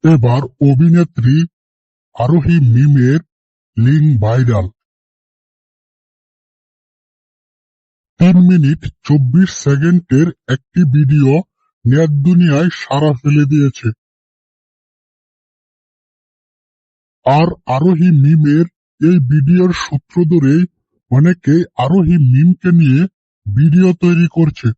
এবার অভিনেত্রী আরোহী মিমের লিঙ্ক ভাইরাল। 3 মিনিট 24 সেকেন্ডের একটি ভিডিও নেট দুনিয়ায় সাড়া ফেলে দিয়েছে। আর আরোহী মিমের এই ভিডিওর সূত্র ধরেই অনেকে আরোহী মিমকে নিয়ে ভিডিও তৈরি করছে।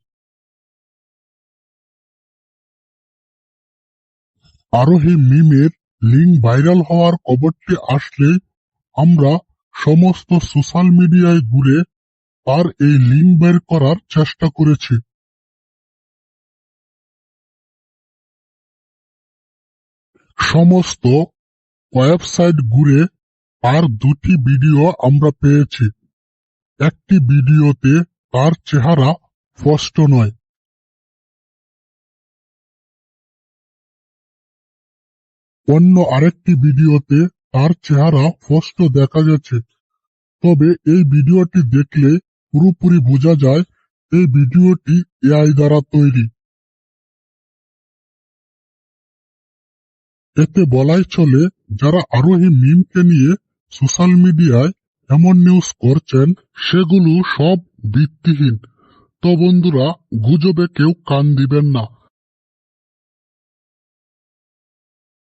আরোহী মিমের লিঙ্ক ভাইরাল হওয়ার খবরটি আসলে আমরা সমস্ত সোশ্যাল মিডিয়ায় ঘুরে তার এই লিঙ্ক বের করার চেষ্টা করেছি। সমস্ত ওয়েবসাইট ঘুরে তার দুটি ভিডিও আমরা পেয়েছি। একটি ভিডিওতে তার চেহারা স্পষ্ট নয়, অন্য আরেকটি ভিডিওতে তার চেহারা স্পষ্ট দেখা গেছে। তবে এই ভিডিওটি দেখলে পুরোপুরি বোঝা যায় এই ভিডিওটি এআই দ্বারা তৈরি। এতে বলাই চলে, যারা আরোহী মিমকে নিয়ে সোশ্যাল মিডিয়ায় এমন নিউজ করছেন সেগুলো সব ভিত্তিহীন। তো বন্ধুরা, গুজবে কেউ কান দিবেন না।